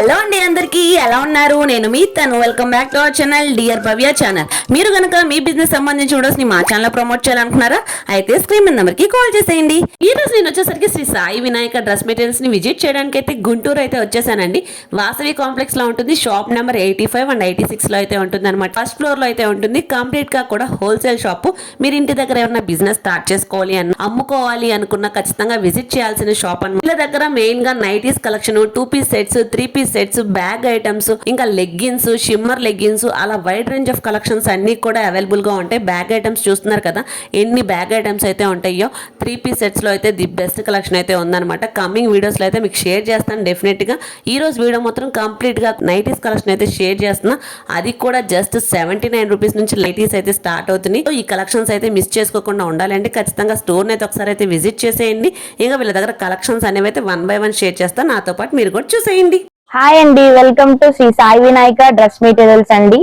Hello అండి, అందరికీ ఎలా ఉన్నారు? నేను మీ తను. Welcome back to our channel dear Bhavya channel. మీరు కనుక మీ బిజినెస్ సంబంధించి వీడియోస్ ని మా ఛానల్ ప్రమోట్ చేయాలనుకున్నారా? అయితే స్క్రీన్ మీద నెంబర్ కి కాల్ చేసేయండి. ఈ రోజు నేను వచ్చేసరికి శ్రీ సాయి వినాయక డ్రెస్ మెటీరియల్స్ ని విజిట్ చేయడానికి అయితే గుంటూరు అయితే వచ్చేసానండి. వాసవి కాంప్లెక్స్ లో ఉంటుంది. షాప్ నెంబర్ 85 అండ్ 86 లో అయితే ఉంటుంది అనమాట. ఫస్ట్ ఫ్లోర్ లో అయితే ఉంటుంది. కంప్లీట్ గా కూడా హోల్సేల్ షాప్. మీరు ఇంటి దగ్గర ఏమైనా బిజినెస్ స్టార్ట్ చేసుకోవాలి అని అమ్ముకోవాలి అనుకున్న ఖచ్చితంగా విజిట్ చేయాల్సిన షాప్ అన్నమాట. వీళ్ళ దగ్గర మెయిన్ గా nighties collection, 2 piece sets, 3 piece sets, bag items, ఇంకా లెగ్గిన్స్, షిమ్మర్ లెగ్గిన్స్, అలా వైడ్ రేంజ్ ఆఫ్ కలెక్షన్స్ అన్ని కూడా అవైలబుల్ గా ఉంటాయి. బ్యాగ్ ఐటమ్స్ చూస్తున్నారు కదా, ఎన్ని బ్యాగ్ ఐటమ్స్ అయితే ఉంటాయో. 3 పీస్ సెట్స్ లో అయితే ది బెస్ట్ కలెక్షన్ అయితే ఉందన్నమాట. కమింగ్ వీడియోస్ లో అయితే మీకు షేర్ చేస్తాను డెఫినెట్ గా. ఈ రోజు వీడియో మాత్రం కంప్లీట్ గా నైటీస్ కలెక్షన్ అయితే షేర్ చేస్తున్నా. అది కూడా జస్ట్ 79 రూపీస్ నుంచి నైటీస్ అయితే స్టార్ట్ అవుతున్నాయి. ఈ కలెక్షన్స్ అయితే మిస్ చేసుకోకుండా ఉండాలంటే ఖచ్చితంగా స్టోర్ అయితే ఒకసారి అయితే విజిట్ చేసేయండి. ఇంకా వీళ్ళ దగ్గర కలెక్షన్స్ అనేవి అయితే 1 by 1 షేర్ చేస్తాను. నాతో పాటు మీరు కూడా చూసేయండి. హాయ్ అండి, welcome to Shri Sai Vinayaka dress materials అండి.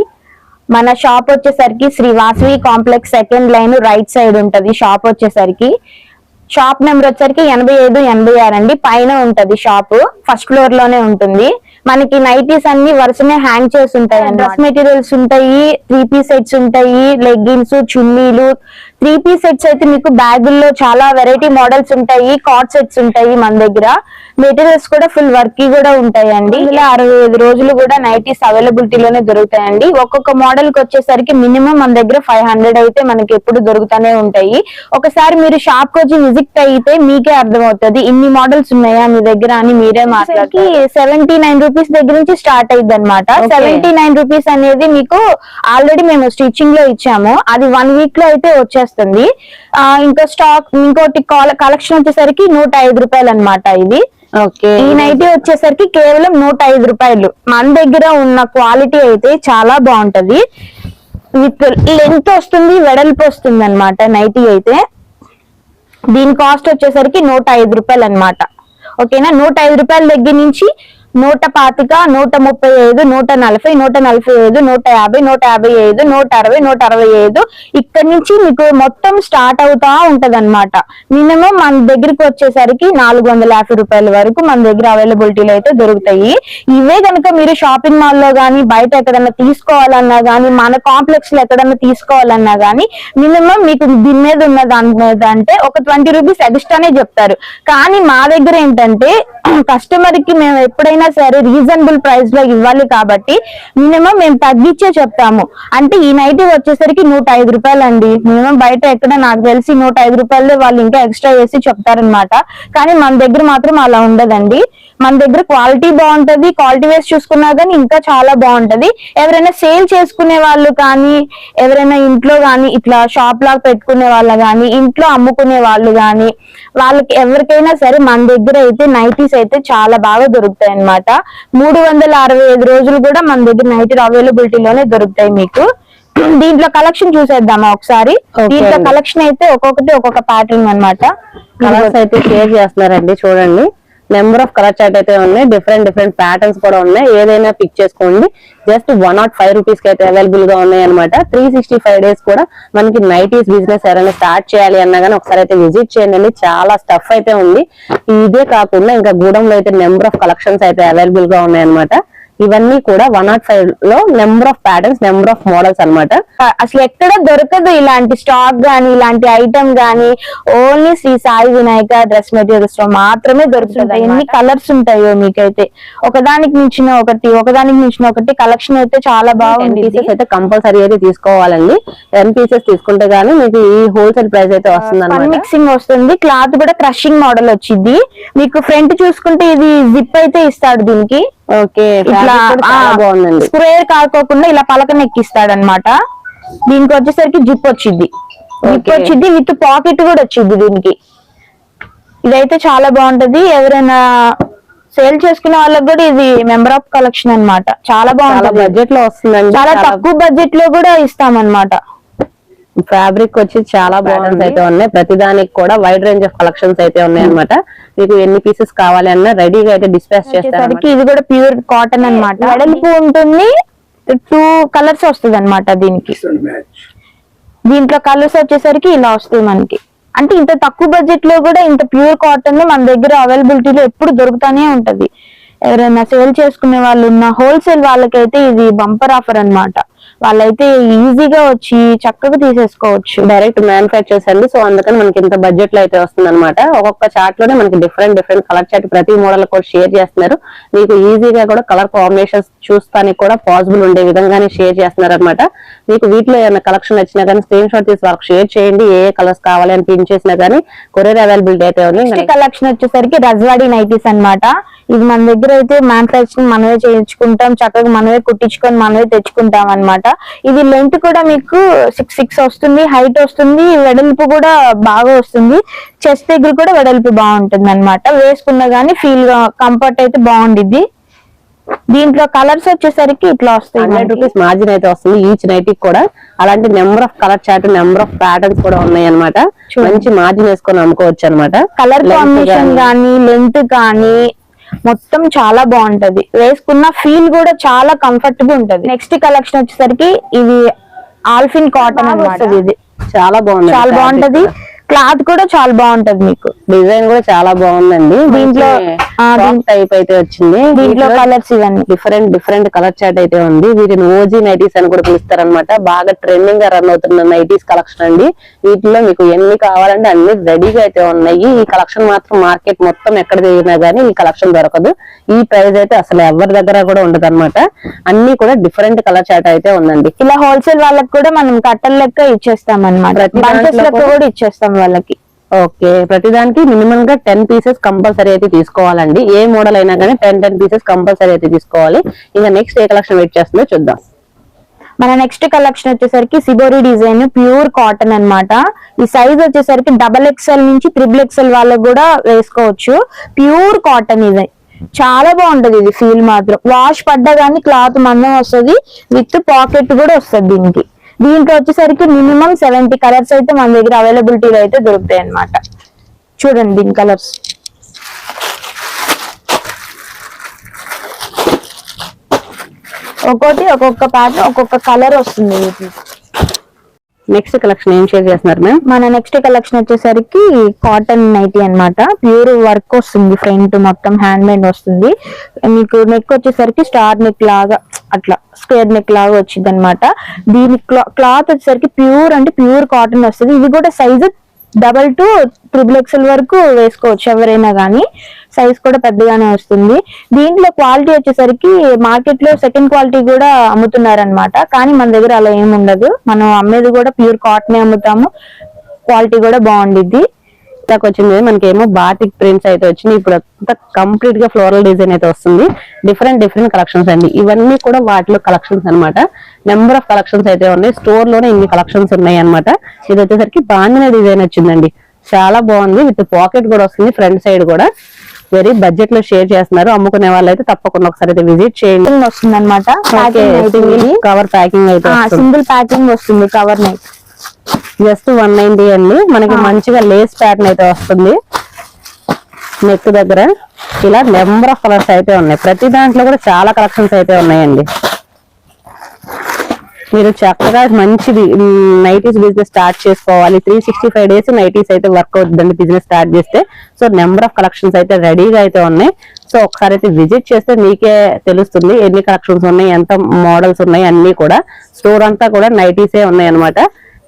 మన షాప్ వచ్చేసరికి Shri Vasavi complex second line right side ఉంటది. షాప్ వచ్చేసరికి షాప్ నెంబర్ వచ్చేసరికి 85, 86 అండి. పైన ఉంటది షాప్, ఫస్ట్ ఫ్లోర్ లోనే ఉంటుంది. మనకి నైటీస్ అన్ని వరుసనే హ్యాంగ్ చేసి ఉంటాయి. డ్రెస్ మెటీరియల్స్ ఉంటాయి, 3 పీస్ సెట్స్ ఉంటాయి, లెగ్గిన్స్, చున్నీలు. 3 పీస్ సెట్స్ అయితే మీకు బ్యాగుల్లో చాలా వెరైటీ మోడల్స్ ఉంటాయి. కార్డ్ సెట్స్ ఉంటాయి మన దగ్గర. మెటీరియల్స్ కూడా ఫుల్ వర్క్ కూడా ఉంటాయండి. ఇలా 65 రోజులు కూడా నైటీస్ అవైలబిలిటీలోనే దొరుకుతాయండి. ఒక్కొక్క మోడల్ కి వచ్చేసరికి మినిమం మన దగ్గర 500 అయితే మనకి ఎప్పుడు దొరుకుతూనే ఉంటాయి. ఒకసారి మీరు షాప్ కి వచ్చి విజిట్ అయితే మీకే అర్థమవుతుంది ఇన్ని మోడల్స్ ఉన్నాయా మీ దగ్గర అని మీరే మాట్లాడి. 79 రూపీస్ దగ్గర నుంచి స్టార్ట్ అయ్యింది అనమాట. 79 రూపీస్ అనేది మీకు ఆల్రెడీ మేము స్టిచ్చింగ్ లో ఇచ్చాము. అది 1 వీక్ లో అయితే వచ్చేస్తుంది. ఇంకా స్టాక్ ఇంకోటి కలెక్షన్ వచ్చేసరికి 105 రూపాయలు అనమాట. ఇది ఈ నైటీ వచ్చేసరికి కేవలం 105 రూపాయలు. మన దగ్గర ఉన్న క్వాలిటీ అయితే చాలా బాగుంటది. విత్ లెంత్ వస్తుంది, వెడల్పు వస్తుంది అనమాట. నైటీ అయితే దీని కాస్ట్ వచ్చేసరికి 105 రూపాయలు అనమాట. ఓకేనా. 105 రూపాయల దగ్గర నుంచి 125, 135, 140, 145, 150, 155, 160, 165 ఇక్కడ నుంచి మీకు మొత్తం స్టార్ట్ అవుతా ఉంటది అనమాట. మినిమం మన దగ్గరికి వచ్చేసరికి 450 రూపాయల వరకు మన దగ్గర అవైలబిలిటీలో అయితే దొరుకుతాయి. ఇవే కనుక మీరు షాపింగ్ మాల్ లో గానీ, బయట ఎక్కడన్నా తీసుకోవాలన్నా గానీ, మన కాంప్లెక్స్ లో ఎక్కడన్నా తీసుకోవాలన్నా గానీ మినిమం మీకు దీని మీద ఉన్న దాని మీద అంటే ఒక 20 రూపీస్ ఎక్స్ట్రానే చెప్తారు. కానీ మా దగ్గర ఏంటంటే కస్టమర్ కి మేము ఎప్పుడైనా సరే రీజనబుల్ ప్రైస్ లో ఇవ్వాలి కాబట్టి మినిమం మేము తగ్గించే చెప్తాము. అంటే ఈ నైటీ వచ్చేసరికి 105 రూపాయలు అండి. మినిమం బయట ఎక్కడ నాకు తెలిసి 105 రూపాయలే వాళ్ళు ఇంకా ఎక్స్ట్రా వేసి చెప్తారనమాట. కానీ మన దగ్గర మాత్రం అలా ఉండదండి. మన దగ్గర క్వాలిటీ బాగుంటది. క్వాలిటీ వేసి చూసుకున్నా కానీ ఇంకా చాలా బాగుంటది. ఎవరైనా సేల్ చేసుకునే వాళ్ళు కానీ, ఎవరైనా ఇంట్లో కానీ ఇట్లా షాప్ లాగా పెట్టుకునే వాళ్ళు కానీ, ఇంట్లో అమ్ముకునే వాళ్ళు కానీ, వాళ్ళకి ఎవరికైనా సరే మన దగ్గర అయితే నైటీస్ అయితే చాలా బాగా దొరుకుతాయి అనమాట. 365 రోజులు కూడా మన దగ్గర నైటీ అవైలబిలిటీలోనే దొరుకుతాయి మీకు. దీంట్లో కలెక్షన్ చూసేద్దామా ఒకసారి. దీంట్లో కలెక్షన్ అయితే ఒక్కొక్కటి ఒక్కొక్క ప్యాటర్న్ అనమాట. కలర్స్ అయితే షేర్ చేస్తున్నారండి. చూడండి, నెంబర్ ఆఫ్ కలర్ చార్ట్ అయితే ఉన్నాయి. డిఫరెంట్ ప్యాటర్న్స్ కూడా ఉన్నాయి. ఏదైనా పిక్ చేసుకోండి. జస్ట్ 105 రూపీస్ కి అయితే అవైలబుల్ గా ఉన్నాయి అనమాట. 365 డేస్ కూడా మనకి నైటీస్ బిజినెస్ ఎవరైనా స్టార్ట్ చేయాలి అన్నా కానీ ఒకసారి అయితే విజిట్ చేయండి. చాలా స్టఫ్ అయితే ఉంది. ఇదే కాకుండా ఇంకా గూడెంలో అయితే నెంబర్ ఆఫ్ కలెక్షన్స్ అయితే అవైలబుల్ గా ఉన్నాయి అనమాట. ఇవన్నీ కూడా 105 లో number of patterns, number of models అనమాట. అసలు ఎక్కడ దొరకదు ఇలాంటి స్టాక్ గానీ, ఇలాంటి ఐటమ్ గానీ. Only Shri Sai Vinayaka dress materials లో మాత్రమే దొరుకుతుంది. ఎన్ని కలర్స్ ఉంటాయో మీకైతే ఒకదానికి మించిన ఒకటి, ఒకదానికి మించిన ఒకటి కలెక్షన్ అయితే చాలా బాగుంది. 10 పీసెస్ అయితే కంపల్సరీ అయితే తీసుకోవాలండి. 10 పీసెస్ తీసుకుంటే గానీ మీకు ఈ హోల్సేల్ ప్రైస్ అయితే వస్తుంది అనమాట. మిక్సింగ్ వస్తుంది. క్లాత్ కూడా క్రషింగ్ మోడల్ వచ్చింది. మీకు ఫ్రంట్ చూసుకుంటే ఇది జిప్ అయితే ఇస్తాడు దీనికి. ఓకే, బాగుందండి. స్క్వేర్ కాకోకుండా ఇలా పలకన ఎక్కిస్తాడు అనమాట. దీనికి వచ్చేసరికి జిప్ వచ్చింది. విత్ పాకెట్ కూడా వచ్చింది దీనికి. ఇదైతే చాలా బాగుంటది. ఎవరైనా సేల్ చేసుకునే వాళ్ళకి కూడా ఇది మెంబర్ ఆఫ్ కలెక్షన్ అనమాట. చాలా బాగుంటది. బడ్జెట్ లో వస్తుందండి. చాలా తక్కువ బడ్జెట్ లో కూడా ఇస్తామన్నమాట. ఫ్యాబ్రిక్ వచ్చి చాలా ప్యాటర్న్స్ అయితే ఉన్నాయి. ప్రతిదానికి కూడా వైడ్ రేంజ్ ఆఫ్ కలెక్షన్స్ అయితే ఉన్నాయి అనమాట. మీకు ఎన్ని పీసెస్ కావాలి అన్నా రెడీగా అయితే డిస్పాచ్ చేస్తారు. ఇది కూడా ప్యూర్ కాటన్ అనమాట. వెడల్పు ఉంటుంది. 2 కలర్స్ వస్తుంది అనమాట దీనికి. దీంట్లో కలర్స్ వచ్చేసరికి ఇలా వస్తుంది మనకి. అంటే ఇంత తక్కువ బడ్జెట్ లో కూడా ఇంత ప్యూర్ కాటన్ మన దగ్గర అవైలబిలిటీలో ఎప్పుడు దొరుకుతానే ఉంటది. ఎవరైనా సేల్ చేసుకునే వాళ్ళు ఉన్న హోల్సేల్ వాళ్ళకైతే ఇది బంపర్ ఆఫర్ అన్నమాట. వాళ్ళైతే ఈజీగా వచ్చి చక్కగా తీసేసుకోవచ్చు. డైరెక్ట్ మ్యానుఫ్యాక్చర్స్ అండి. సో అందుకని మనకి ఇంత బడ్జెట్ లో అయితే వస్తుంది అనమాట. ఒక్కొక్క చార్ట్ లోనే మనకి డిఫరెంట్ కలర్ చార్ట్ ప్రతి మోడల్ కూడా షేర్ చేస్తున్నారు. మీకు ఈజీగా కూడా కలర్ కాంబినేషన్స్ చూస్తానికి కూడా పాసిబుల్ ఉండే విధంగానే షేర్ చేస్తున్నారు అనమాట. మీకు వీటిలో ఏమైనా కలెక్షన్ వచ్చినా కానీ స్క్రీన్ షాట్ తీసి వాళ్ళకి షేర్ చేయండి. ఏ కలర్స్ కావాలి అని పిన్ చేసినా కానీ కొరియర్ అవైలబిలిటీ అయితే ఉంది. కలెక్షన్ వచ్చేసరికి రజ్వాడి నైటీస్ అన్నమాట. ఇది మన దగ్గర అయితే మ్యానుఫ్యాక్చరింగ్ మనమే చేయించుకుంటాం, చక్కగా మనమే కుట్టించుకొని మనమే తెచ్చుకుంటాం అన్నమాట. ఇది లెంత్ కూడా మీకు 6'6" వస్తుంది, హైట్ వస్తుంది, వెడల్పు కూడా బాగా వస్తుంది, చెస్ట్ దగ్గర కూడా వెడల్పు బాగుంటుంది అన్నమాట. వేసుకున్నా గానీ ఫీల్ గా కంఫర్ట్ అయితే బాగుండిద్ది. దీంట్లో కలర్స్ వచ్చేసరికి ఇట్లా వస్తాయి. 100 రూపీస్ మార్జిన్ అయితే వస్తుంది ఈచ్ నైట్ కూడా. అలాంటి number of colour chart, number of patterns కూడా ఉన్నాయి అనమాట. మంచి మార్జిన్ వేసుకొని అమ్ముకోవచ్చు అనమాట. కలర్ కాంబినేషన్ కానీ లెంత్ కానీ మొత్తం చాలా బాగుంటది. వేసుకున్న ఫీల్ కూడా చాలా కంఫర్టబుల్ ఉంటది. నెక్స్ట్ కలెక్షన్ వచ్చేసరికి ఇది ఆల్ఫిన్ కాటన్ అన్నమాట. ఇది చాలా బాగుంటది. క్లాత్ కూడా చాలా బాగుంటది. మీకు డిజైన్ కూడా చాలా బాగుందండి. దీంట్లో టైప్ అయితే వచ్చింది. దీంట్లో కలర్స్ ఇవన్నీ డిఫరెంట్ కలర్ చార్ట్ అయితే ఉంది. వీటిని ఓజీ నైటీస్ అని కూడా పిలుస్తారనమాట. బాగా ట్రెండింగ్ గా రన్ అవుతున్న నైటీస్ కలెక్షన్ అండి. వీటిలో మీకు ఎన్ని కావాలంటే అన్ని రెడీగా అయితే ఉన్నాయి. ఈ కలెక్షన్ మాత్రం మార్కెట్ మొత్తం ఎక్కడ తిరిగినా గానీ ఈ కలెక్షన్ దొరకదు. ఈ ప్రైస్ అయితే అసలు ఎవరి దగ్గర కూడా ఉండదు అనమాట. అన్ని కూడా డిఫరెంట్ కలర్ చార్ట్ అయితే ఉందండి. ఇలా హోల్సేల్ వాళ్ళకి కూడా మనం కట్టల లెక్క ఇచ్చేస్తాం అనమాట. కూడా ఇచ్చేస్తాం వాళ్ళకి. ఓకే, ప్రతిదానికి మినిమం గా 10 పీసెస్ కంపల్సరీ అయితే తీసుకోవాలండి. ఏ మోడల్ అయినా కానీ 10 పీసెస్ కంపల్సరీ అయితే తీసుకోవాలి. ఇంకా నెక్స్ట్ ఏ కలెక్షన్ వెయిట్ చేస్తుందో చూద్దాం. మన నెక్స్ట్ కలెక్షన్ వచ్చేసరికి సిబోరి డిజైన్ ప్యూర్ కాటన్ అన్నమాట. ఈ సైజ్ వచ్చేసరికి XXL నుంచి XXL వాళ్ళకి కూడా వేసుకోవచ్చు. ప్యూర్ కాటన్ ఇది చాలా బాగుంటది. ఇది ఫీల్ మాత్రం వాష్ పడ్డా గానీ క్లాత్ మందం వస్తుంది, విత్ పాకెట్ కూడా వస్తుంది దీనికి. దీంట్లో వచ్చేసరికి మినిమం 70 కలర్స్ అయితే మన దగ్గర అవైలబిలిటీలో అయితే దొరుకుతాయి అన్నమాట. చూడండి దీని కలర్స్. ఒక్కొక్క ప్యాటర్న్ ఒక్కొక్క కలర్ వస్తుంది. నెక్స్ట్ కలెక్షన్ ఏం షేర్ చేస్తున్నారు మ్యామ్? మన నెక్స్ట్ కలెక్షన్ వచ్చేసరికి కాటన్ నైటీ అన్నమాట. ప్యూర్ వర్క్ వస్తుంది, ఫ్రంట్ మొత్తం హ్యాండ్ మేడ్ వస్తుంది. మీకు నెక్ వచ్చేసరికి స్టార్ నెక్ లాగా అట్లా స్క్వేర్ నెక్ లాగా వచ్చింది అనమాట. దీని క్లాత్ వచ్చేసరికి ప్యూర్ అంటే ప్యూర్ కాటన్ వస్తుంది. ఇది కూడా సైజు డబల్ టు XXL వరకు వేసుకోవచ్చు ఎవరైనా గానీ. సైజ్ కూడా పెద్దగానే వస్తుంది. దీంట్లో క్వాలిటీ వచ్చేసరికి మార్కెట్ లో సెకండ్ క్వాలిటీ కూడా అమ్ముతున్నారనమాట. కానీ మన దగ్గర అలా ఏమి ఉండదు. మనం అమ్మేది కూడా ప్యూర్ కాటన్ అమ్ముతాము. క్వాలిటీ కూడా బాగుండిద్ది. వచ్చింది మనకేమో బాటిక్ ప్రింట్స్ అయితే వచ్చింది. ఇప్పుడు అంతా కంప్లీట్ గా ఫ్లోరల్ డిజైన్ అయితే వస్తుంది. డిఫరెంట్ కలెక్షన్స్ అండి. ఇవన్నీ కూడా వాటిలో కలెక్షన్స్ అన్నమాట. నెంబర్ ఆఫ్ కలెక్షన్స్ అయితే ఉన్నాయి. స్టోర్ లోనే ఇన్ని కలెక్షన్స్ ఉన్నాయి అన్నమాట. ఇది వచ్చేసరికి బాందిని డిజైన్ వచ్చిందండి. చాలా బాగుంది. విత్ పాకెట్ కూడా వస్తుంది. ఫ్రంట్ సైడ్ కూడా వెరీ బడ్జెట్ లో షేర్ చేస్తున్నారు. అమ్ముకునే వాళ్ళు అయితే తప్పకుండా ఒకసారి అయితే విజిట్ చేయండి. వస్తుంది అనమాట. కవర్ ప్యాకింగ్ అయితే సింగిల్ ప్యాకింగ్ వస్తుంది. కవర్ నైట్ జస్ట్ 190 అండి. మనకి మంచిగా లేస్ ప్యాటర్న్ అయితే వస్తుంది. నెక్ దగ్గర ఇలా నెంబర్ ఆఫ్ కలర్స్ అయితే ఉన్నాయి. ప్రతి దాంట్లో కూడా చాలా కలెక్షన్స్ అయితే ఉన్నాయండి. మీరు చక్కగా మంచి నైటీస్ బిజినెస్ స్టార్ట్ చేసుకోవాలి. 365 డేస్ నైటీస్ అయితే వర్క్ అవుతుందండి బిజినెస్ స్టార్ట్ చేస్తే. సో నెంబర్ ఆఫ్ కలెక్షన్స్ అయితే రెడీగా అయితే ఉన్నాయి. సో ఒకసారి అయితే విజిట్ చేస్తే మీకే తెలుస్తుంది ఎన్ని కలెక్షన్స్ ఉన్నాయి, ఎంత మోడల్స్ ఉన్నాయి. అన్ని కూడా స్టోర్ అంతా కూడా నైటీసే ఉన్నాయి అనమాట.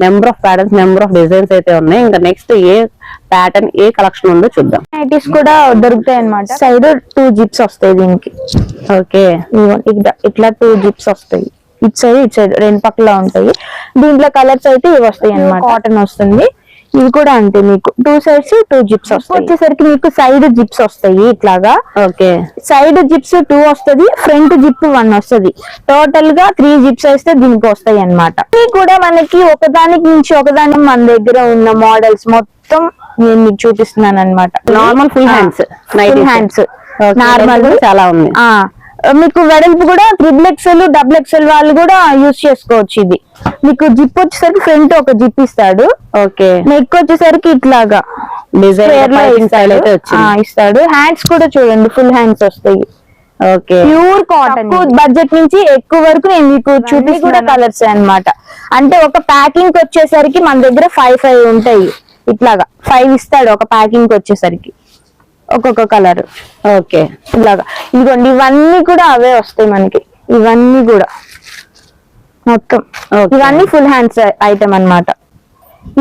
Number of patterns, number of designs అయితే ఉన్నాయి. ఇంకా నెక్స్ట్ ఏ ప్యాటర్న్ ఏ కలెక్షన్ ఉందో చూద్దాం. నైటీస్ కూడా దొరుకుతాయి అనమాట. సైడ్ 2 జిప్స్ వస్తాయి దీనికి. ఓకే, ఇట్లా 2 జిప్స్ వస్తాయి. ఇటు సైడ్ 2 పక్కల ఉంటాయి. దీంట్లో కలర్స్ అయితే ఇవి వస్తాయి అన్నమాట. కాటన్ వస్తుంది. ఇవి కూడా అంతే, మీకు 2 సైడ్స్ 2 జిప్స్ వస్తాయి. వచ్చేసరికి మీకు సైడ్ జిప్స్ వస్తాయి ఇట్లాగా. ఓకే, సైడ్ జిప్స్ 2 వస్తుంది, ఫ్రంట్ జిప్ 1 వస్తుంది. టోటల్ గా 3 జిప్స్ అయితే దీనికి వస్తాయి అన్నమాట. ఇవి కూడా మనకి ఒకదానికి నుంచి ఒకదానికి మన దగ్గర ఉన్న మోడల్స్ మొత్తం నేను మీకు చూపిస్తున్నాను అనమాట. నార్మల్ ఫుల్ హ్యాండ్స్, నార్మల్ చాలా ఉంది. మీకు వెడల్పు కూడా XXL వాళ్ళు కూడా యూజ్ చేసుకోవచ్చు. ఇది మీకు జిప్ వచ్చేసరికి ఫ్రంట్ ఒక జిప్ ఇస్తాడు. ఓకే, నెక్ వచ్చేసరికి ఇట్లాగా ఇస్తాడు. హ్యాండ్స్ కూడా చూడండి ఫుల్ హ్యాండ్స్ వస్తాయి. Okay, pure cotton. బడ్జెట్ నుంచి ఎక్కువ వరకు నేను మీకు చూపిస్తున్న కూడా కలర్స్ అన్నమాట. అంటే ఒక ప్యాకింగ్ వచ్చేసరికి మన దగ్గర 5 ఉంటాయి. ఇట్లాగా 5 ఇస్తాడు ఒక ప్యాకింగ్ వచ్చేసరికి. ఒక్కొక్క కలర్. ఓకే, ఇలాగా ఇదిగోండి, ఇవన్నీ కూడా అవే వస్తాయి మనకి. ఇవన్నీ కూడా మొత్తం ఇవన్నీ ఫుల్ హ్యాండ్స్ ఐటమ్ అన్నమాట.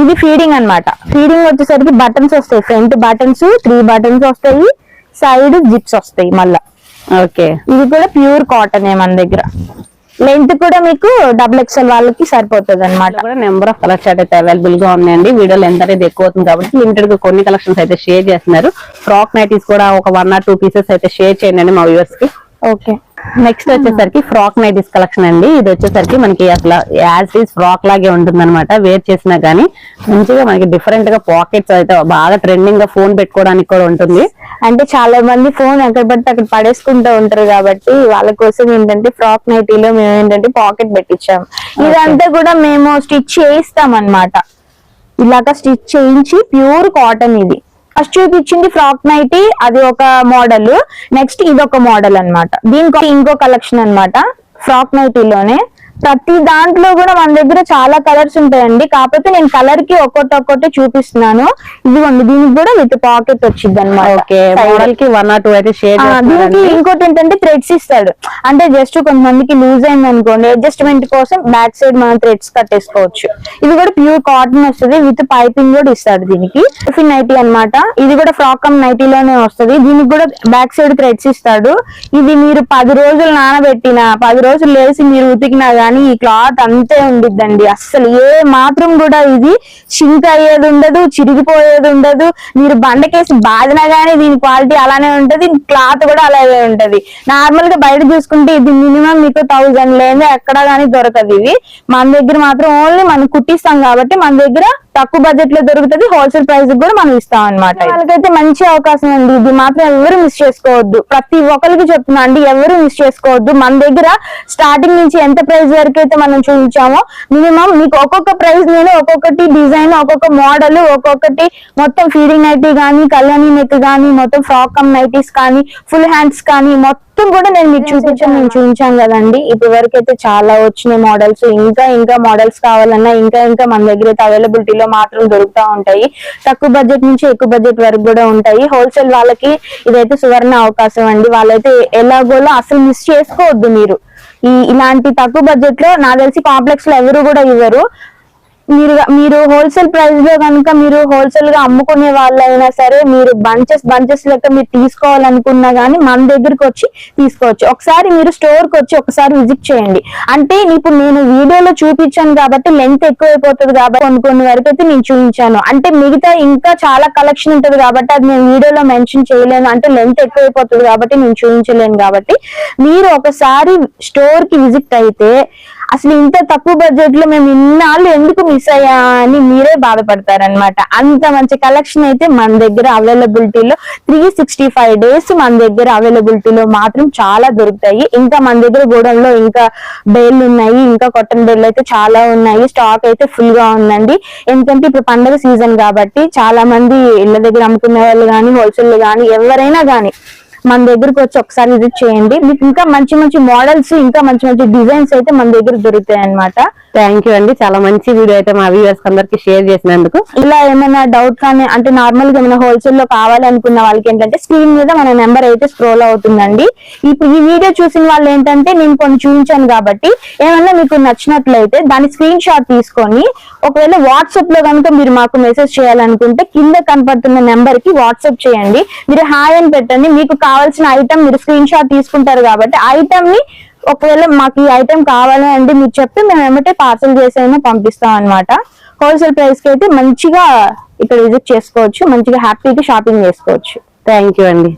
ఇది ఫీడింగ్ అన్నమాట. ఫీడింగ్ వచ్చేసరికి బటన్స్ వస్తాయి, ఫ్రంట్ బటన్స్ 3 బటన్స్ వస్తాయి, సైడ్ జిప్స్ వస్తాయి మళ్ళా. ఓకే, ఇది కూడా ప్యూర్ కాటన్ మన దగ్గర. లెంత్ కూడా మీకు XXL వాళ్ళకి సరిపోతుంది అన్నమాట. నెంబర్ ఆఫ్ కలర్ చార్ట్ అయితే అవైలబుల్ గా ఉన్నాయండి. వీడియో లెంత్ అనేది ఎక్కువ అవుతుంది కాబట్టి లిమిటెడ్ గా కొన్ని కలెక్షన్స్ అయితే షేర్ చేస్తున్నారు. ఫ్రాక్ నైటీస్ కూడా ఒక 1 or 2 పీసెస్ అయితే షేర్ చేయండి మా వ్యూవర్స్ కి. ఓకే, నెక్స్ట్ వచ్చేసరికి ఫ్రాక్ నైటీస్ కలెక్షన్ అండి. ఇది వచ్చేసరికి మనకి అసలు యాజ్ ఈజ్ ఫ్రాక్ లాగే ఉంటుంది అనమాట. వేర్ చేసినా గానీ మంచిగా మనకి డిఫరెంట్ గా పాకెట్స్ అయితే బాగా ట్రెండింగ్ గా ఫోన్ పెట్టుకోవడానికి కూడా ఉంటుంది. అంటే చాలా మంది ఫోన్ ఎక్కడ పడితే అక్కడ పడేసుకుంటూ ఉంటారు కాబట్టి వాళ్ళ కోసం ఏంటంటే ఫ్రాక్ నైటీలో మేము ఏంటంటే పాకెట్ పెట్టించాము. ఇదంతా కూడా మేము స్టిచ్ చేయిస్తాం అన్నమాట. ఇలాగా స్టిచ్ చేయించి ప్యూర్ కాటన్. ఇది ఫస్ట్ చూపించింది ఫ్రాక్ నైటీ, అది ఒక మోడల్. నెక్స్ట్ ఇది ఒక మోడల్ అన్నమాట. దీనికి ఇంకో కలెక్షన్ అన్నమాట. ఫ్రాక్ నైటీలోనే ప్రతి దాంట్లో కూడా మన దగ్గర చాలా కలర్స్ ఉంటాయండి. కాకపోతే నేను కలర్ కి ఒక్కొక్కటి చూపిస్తున్నాను. ఇదిగోండి, దీనికి కూడా విత్ పాకెట్ వచ్చింది అనమాట. మోడల్ కి 1 or 2 అయితే షేర్. దీనికి ఇంకోటి ఏంటంటే థ్రెడ్స్ ఇస్తాడు. అంటే జస్ట్ కొంతమందికి లూజ్ అయింది అనుకోండి, అడ్జస్ట్మెంట్ కోసం బ్యాక్ సైడ్ మనం థ్రెడ్స్ కట్టేసుకోవచ్చు. ఇది కూడా ప్యూర్ కాటన్ వస్తుంది, విత్ పైపింగ్ కూడా ఇస్తాడు. దీనికి టిఫిన్ నైటీ అన్నమాట. ఇది కూడా ఫ్రాక్ కమ్ నైటీలోనే వస్తుంది. దీనికి కూడా బ్యాక్ సైడ్ థ్రెడ్స్ ఇస్తాడు. ఇది మీరు 10 రోజులు నానబెట్టినా 10 రోజులు లేసి మీరు ఉతికినా కానీ ఈ క్లాత్ అంతే ఉండిద్దండి. అస్సలు ఏ మాత్రం కూడా ఇది షింక్ అయ్యేది ఉండదు, చిరిగిపోయేది ఉండదు. మీరు బండకేసి బాధినా గానీ దీని క్వాలిటీ అలానే ఉంటది, క్లాత్ కూడా అలాగే ఉంటది. నార్మల్ గా బయట చూసుకుంటే ఇది మినిమం మీకు 1000 లేదా ఎక్కడా గానీ దొరకదు. ఇవి మన దగ్గర మాత్రం ఓన్లీ మనం కుట్టిస్తాం కాబట్టి మన దగ్గర తక్కువ బడ్జెట్ లో దొరుకుతుంది. హోల్సేల్ ప్రైస్ కూడా మనం ఇస్తాం అనమాట. వాళ్ళకైతే మంచి అవకాశం అండి. ఇది మాత్రం ఎవరు మిస్ చేసుకోవద్దు. ప్రతి ఒక్కరికి చెప్తున్నా అండి, ఎవరు మిస్ చేసుకోవద్దు. మన దగ్గర స్టార్టింగ్ నుంచి ఎంత ప్రైస్ వరకు అయితే మనం చూపించామో మినిమం మీకు ఒక్కొక్క ప్రైస్ నేను ఒక్కొక్కటి డిజైన్, ఒక్కొక్క మోడల్, ఒక్కొక్కటి మొత్తం ఫీడింగ్ నైటీ కానీ, కళ్యాణి నెక్ కానీ, మొత్తం ఫ్రాక్ కమ్ నైటీస్ కానీ, ఫుల్ హ్యాండ్స్ కానీ మొత్తం కూడా నేను మీకు చూపించాను కదండి. ఇప్పటి వరకు అయితే చాలా వచ్చినాయి మోడల్స్. ఇంకా మోడల్స్ కావాలన్నా ఇంకా మన దగ్గర అయితే అవైలబిలిటీలో మాత్రం దొరుకుతా ఉంటాయి. తక్కువ బడ్జెట్ నుంచి ఎక్కువ బడ్జెట్ వరకు కూడా ఉంటాయి. హోల్సేల్ వాళ్ళకి ఇదైతే సువర్ణ అవకాశం అండి. వాళ్ళైతే ఎలాగోలా అసలు మిస్ చేసుకోవద్దు మీరు. ఇలాంటి తక్కువ బడ్జెట్ లో నాకు తెలిసి కాంప్లెక్స్ లో ఎవరు కూడా ఇవ్వరు. మీరు హోల్సేల్ ప్రైస్ లో కనుక మీరు హోల్సేల్ గా అమ్ముకునే వాళ్ళైనా సరే, మీరు బంచెస్ లెక్క మీరు తీసుకోవాలనుకున్నా గానీ మన దగ్గరకు వచ్చి తీసుకోవచ్చు. ఒకసారి మీరు స్టోర్ కి వచ్చి ఒకసారి విజిట్ చేయండి. అంటే ఇప్పుడు నేను వీడియోలో చూపించాను కాబట్టి లెంత్ ఎక్కువైపోతుంది కాబట్టి కొన్ని వరకు అయితే నేను చూపించాను. అంటే మిగతా ఇంకా చాలా కలెక్షన్ ఉంటది కాబట్టి అది నేను వీడియోలో మెన్షన్ చేయలేను. అంటే లెంత్ ఎక్కువైపోతుంది కాబట్టి నేను చూపించలేను. కాబట్టి మీరు ఒకసారి స్టోర్ కి విజిట్ అయితే అసలు ఇంత తక్కువ బడ్జెట్ లో మేము ఇన్నాళ్ళు ఎందుకు మిస్ అయ్యా అని మీరే బాధపడతారనమాట. అంత మంచి కలెక్షన్ అయితే మన దగ్గర అవైలబిలిటీలో 365 days మన దగ్గర అవైలబిలిటీలో మాత్రం చాలా దొరుకుతాయి. ఇంకా మన దగ్గర గోడౌన్ లో ఇంకా బేల్ ఉన్నాయి, ఇంకా కాటన్ బేల్ అయితే చాలా ఉన్నాయి. స్టాక్ అయితే ఫుల్ గా ఉందండి. ఎందుకంటే ఇప్పుడు పండుగ సీజన్ కాబట్టి చాలా మంది ఇళ్ళ దగ్గర అమ్ముకునే వాళ్ళు కానీ, హోల్సేల్ కానీ ఎవరైనా కానీ మన దగ్గరకు వచ్చి ఒకసారి విజిట్ చేయండి. మీకు ఇంకా మంచి మోడల్స్, ఇంకా మంచి డిజైన్స్ అయితే మన దగ్గర దొరుకుతాయి అన్నమాట. థ్యాంక్ యూ అండి, చాలా మంచి వీడియో అయితే మా వ్యూవర్స్ అందరికి షేర్ చేసినందుకు. ఇలా ఏమైనా డౌట్ కానీ అంటే నార్మల్ గా ఏమైనా హోల్సేల్ లో కావాలనుకున్న వాళ్ళకి ఏంటంటే స్క్రీన్ మీద మన నెంబర్ అయితే స్క్రోల్ అవుతుందండి. ఇప్పుడు ఈ వీడియో చూసిన వాళ్ళు ఏంటంటే నేను కొన్ని చూపించాను కాబట్టి ఏమన్నా మీకు నచ్చినట్లయితే దాని స్క్రీన్ షాట్ తీసుకొని ఒకవేళ వాట్సాప్ లో కనుక మీరు మాకు మెసేజ్ చేయాలనుకుంటే కింద కనపడుతున్న నెంబర్ కి వాట్సాప్ చేయండి. మీరు హాయ్ అని పెట్టండి. మీకు కావాల్సిన ఐటమ్ మీరు స్క్రీన్ షాట్ తీసుకుంటారు కాబట్టి ఐటమ్ ని ఒకవేళ మాకు ఈ ఐటమ్ కావాలి అంటే మీరు చెప్తే మేము ఏమంటే పార్సల్ చేసైనా పంపిస్తాం అన్నమాట. హోల్సేల్ ప్రైస్ కి అయితే మంచిగా ఇక్కడ విజిట్ చేసుకోవచ్చు, మంచిగా హ్యాపీగా షాపింగ్ చేసుకోవచ్చు. థ్యాంక్ యూ అండి.